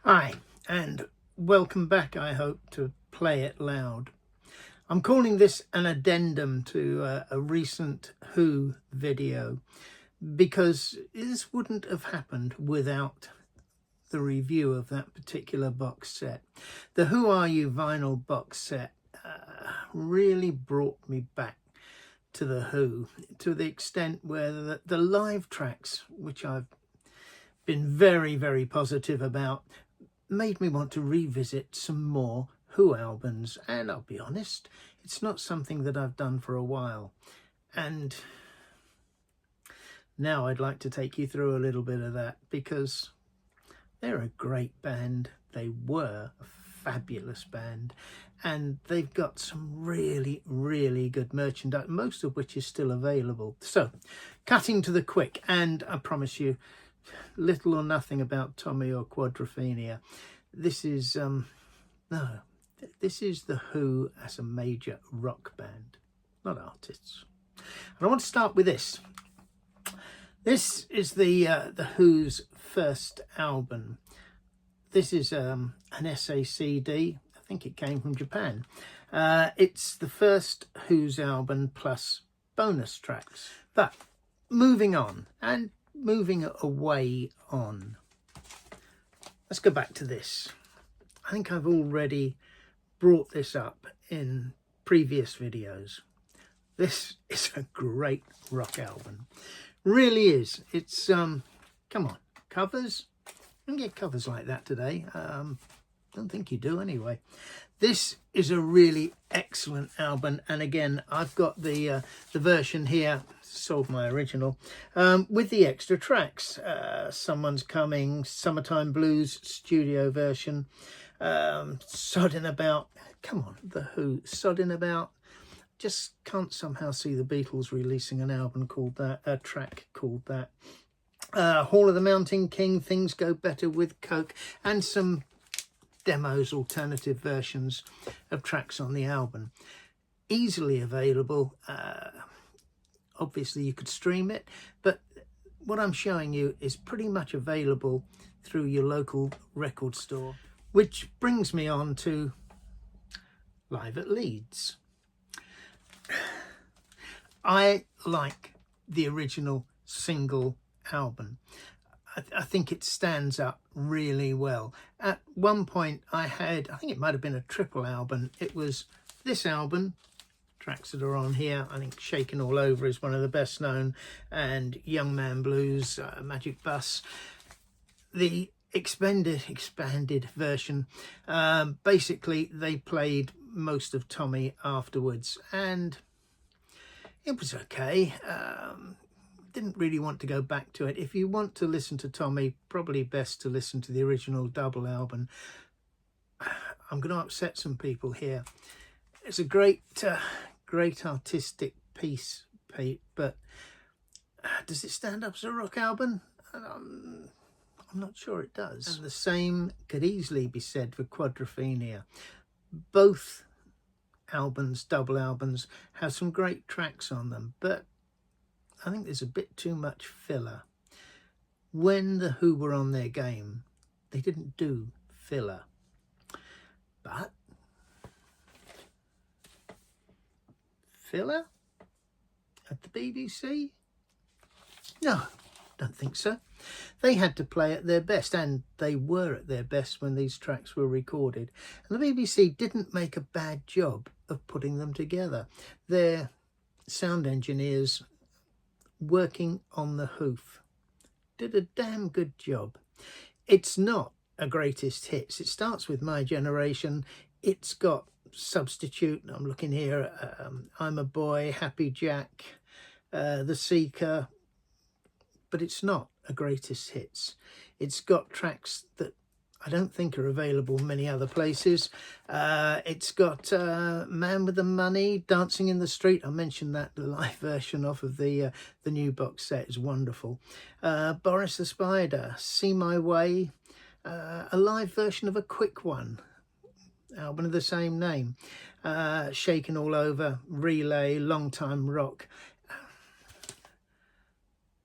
Hi, and welcome back, I hope, to Play It Loud. I'm calling this an addendum to a recent Who video because this wouldn't have happened without the review of that particular box set. The Who Are You vinyl box set really brought me back to the Who, to the extent where the live tracks, which I've been very, very positive about, made me want to revisit some more Who albums. And I'll be honest, it's not something that I've done for a while. And now I'd like to take you through a little bit of that, because they're a great band. They were a fabulous band, and they've got some really, really good merchandise, most of which is still available. So, cutting to the quick, and I promise you, little or nothing about Tommy or Quadrophenia. This is this is the Who as a major rock band, not artists. And I want to start with this. This is the Who's first album. This is an SACD. I think it came from Japan. It's the first Who's album plus bonus tracks. But moving on, and moving away on, let's go back to this. I think I've already brought this up in previous videos. This is a great rock album. Really is. It's come on, covers. You can get covers like that today. Don't think you do anyway. This is a really excellent album, and again, I've got the version here. Sold my original with the extra tracks. Someone's Coming, Summertime Blues studio version, Sodding About. Come on, the Who, Sodding About. Just can't somehow see the Beatles releasing an album called that, a track called that. Hall of the Mountain King, Things Go Better with Coke, and some demos, alternative versions of tracks on the album. Easily available. Obviously you could stream it, but what I'm showing you is pretty much available through your local record store, which brings me on to Live at Leeds. I like the original single album. I think it stands up really well. At one point I think it might have been a triple album. It was this album, tracks that are on here. I think Shakin' All Over is one of the best known, and Young Man Blues, Magic Bus. The expanded version, basically they played most of Tommy afterwards, and it was okay. Didn't really want to go back to it. If you want to listen to Tommy, probably best to listen to the original double album. I'm going to upset some people here. It's a great artistic piece, Pete, but does it stand up as a rock album? I'm not sure it does. And the same could easily be said for Quadrophenia. Both albums, double albums, have some great tracks on them, but I think there's a bit too much filler. When the Who were on their game, they didn't do filler. But filler at the BBC? No, don't think so. They had to play at their best, and they were at their best when these tracks were recorded. And the BBC didn't make a bad job of putting them together. Their sound engineers working on the hoof did a damn good job. It's not a greatest hits. It starts with My Generation. It's got Substitute. I'm looking here. I'm a Boy, Happy Jack, The Seeker, but it's not a greatest hits. It's got tracks that I don't think are available many other places. It's got Man with the Money, Dancing in the Street. I mentioned that the live version off of the new box set is wonderful. Boris the Spider, See My Way, a live version of a Quick One album of the same name, Shakin' All Over, Relay, Long Time Rock.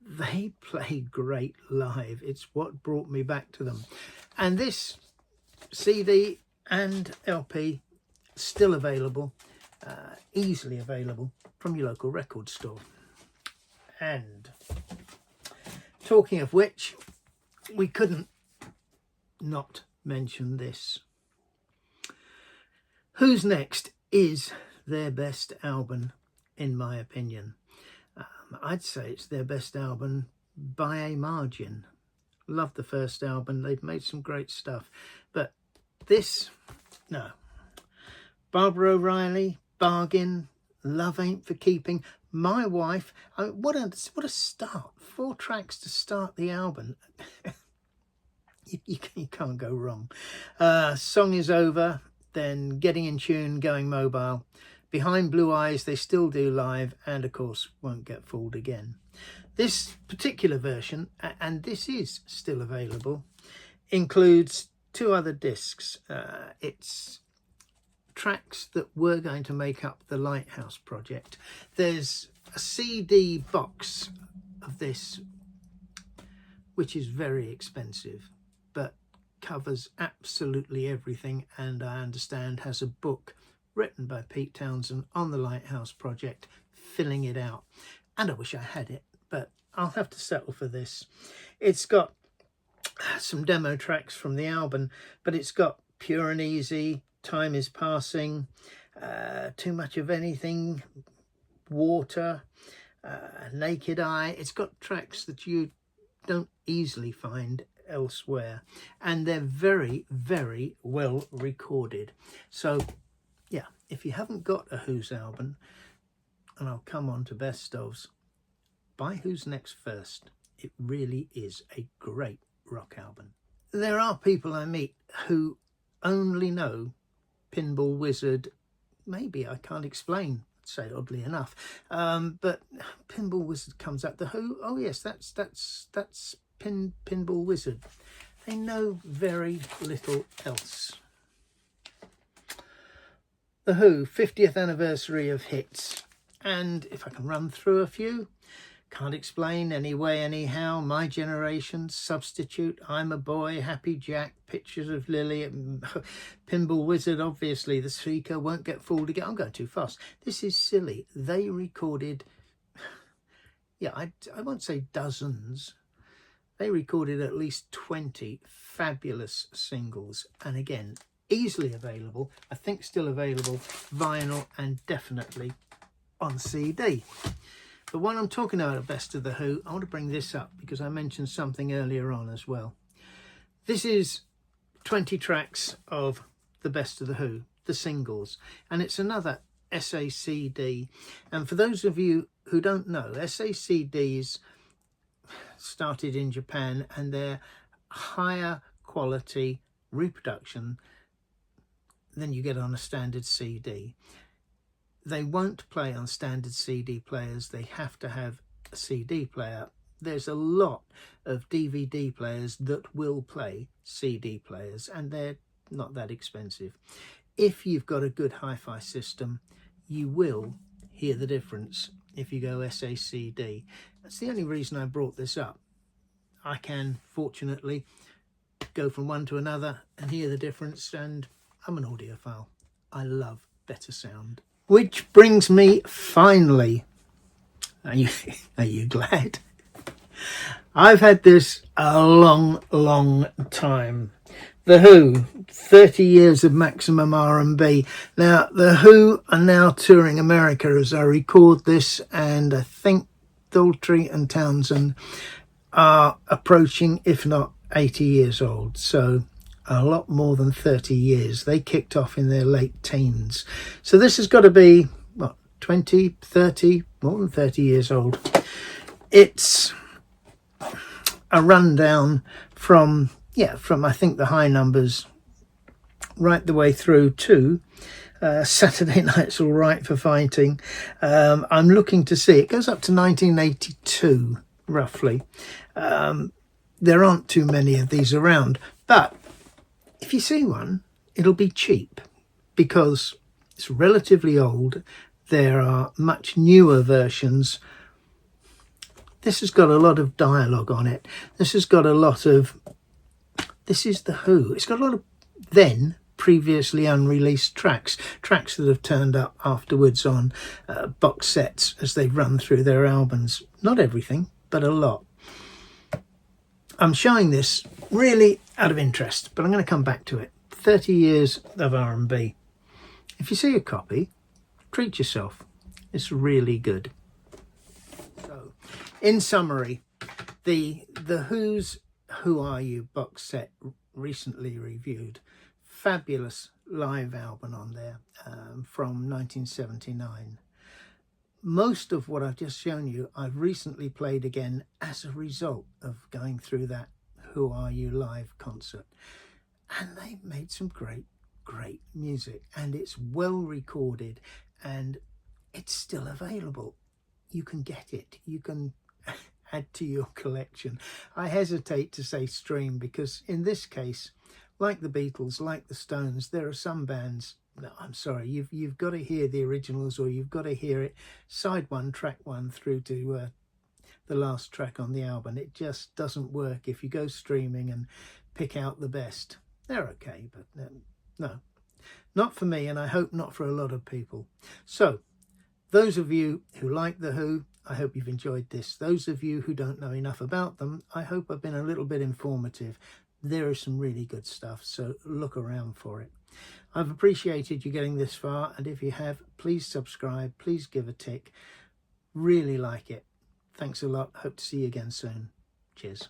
They play great live. It's what brought me back to them. And this CD and LP still available, easily available from your local record store. And talking of which, we couldn't not mention this. Who's Next is their best album, in my opinion. I'd say it's their best album by a margin. Love the first album. They've made some great stuff. But this, no. Barbara O'Reilly, Bargain, Love Ain't For Keeping, My Wife. I mean, what a start. 4 tracks to start the album. you can't go wrong. Song Is Over, then Getting in Tune, Going Mobile. Behind Blue Eyes, They Still Do Live, and of course Won't Get Fooled Again. This particular version, and this is still available, includes 2 other discs. It's tracks that were going to make up the Lighthouse project. There's a CD box of this, which is very expensive, but covers absolutely everything, and I understand has a book written by Pete Townsend on the Lighthouse project, filling it out. And I wish I had it, but I'll have to settle for this. It's got some demo tracks from the album, but it's got Pure and Easy, Time Is Passing, Too Much of Anything, Water, Naked Eye. It's got tracks that you don't easily find elsewhere, and they're very, very well recorded. So yeah, if you haven't got a Who's album, and I'll come on to best ofs, buy Who's Next first. It really is a great rock album. There are people I meet who only know Pinball Wizard. Maybe I can't explain, say oddly enough, but Pinball Wizard comes up. The Who, oh yes, that's Pinball Wizard. They know very little else. The Who, 50th anniversary of hits, and if I can run through a few: Can't Explain, Anyway Anyhow, My Generation, Substitute, I'm a Boy, Happy Jack, Pictures of Lily, Pinball Wizard, obviously, The Seeker, Won't Get Fooled Again. I'm going too fast. This is silly. They recorded, yeah, I won't say dozens. They recorded at least 20 fabulous singles, and again, easily available. I think still available vinyl, and definitely on CD. But when I'm talking about Best of the Who, I want to bring this up because I mentioned something earlier on as well. This is 20 tracks of the Best of the Who, the singles, and it's another SACD. And for those of you who don't know, SACDs started in Japan, and they're higher quality reproduction than you get on a standard CD. They won't play on standard CD players. They have to have a CD player. There's a lot of DVD players that will play CD players, and they're not that expensive. If you've got a good hi-fi system, you will hear the difference if you go SACD. That's the only reason I brought this up. I can, fortunately, go from one to another and hear the difference, and I'm an audiophile. I love better sound. Which brings me finally, are you glad? I've had this a long time. The Who, 30 years of maximum R&B. Now, The Who are now touring America as I record this, and I think Daltrey and Townsend are approaching, if not 80 years old. So a lot more than 30 years. They kicked off in their late teens. So this has got to be, what, 20, 30, more than 30 years old. It's a rundown from I think the high numbers right the way through to Saturday Night's All Right for Fighting. I'm looking to see, it goes up to 1982 roughly. There aren't too many of these around, but if you see one, it'll be cheap because it's relatively old. There are much newer versions. This has got a lot of dialogue on it. This has got a lot of, this is The Who. It's got a lot of then previously unreleased tracks that have turned up afterwards on box sets as they've run through their albums. Not everything, but a lot. I'm showing this really out of interest, but I'm going to come back to it. 30 years of R&B. If you see a copy, treat yourself. It's really good. So, in summary, the Who's Who Are You box set recently reviewed. Fabulous live album on there from 1979. Most of what I've just shown you, I've recently played again as a result of going through that Who Are You live concert. And they've made some great music, and it's well recorded, and it's still available. You can get it. You can add to your collection. I hesitate to say stream because in this case, like the Beatles, like the Stones, there are some bands, no, I'm sorry, you've got to hear the originals, or you've got to hear it side one, track one through to the last track on the album. It just doesn't work if you go streaming and pick out the best. They're okay, but no, not for me, and I hope not for a lot of people. So, those of you who like The Who, I hope you've enjoyed this. Those of you who don't know enough about them, I hope I've been a little bit informative. There is some really good stuff, so look around for it. I've appreciated you getting this far, and if you have, please subscribe, please give a tick. Really like it. Thanks a lot. Hope to see you again soon. Cheers.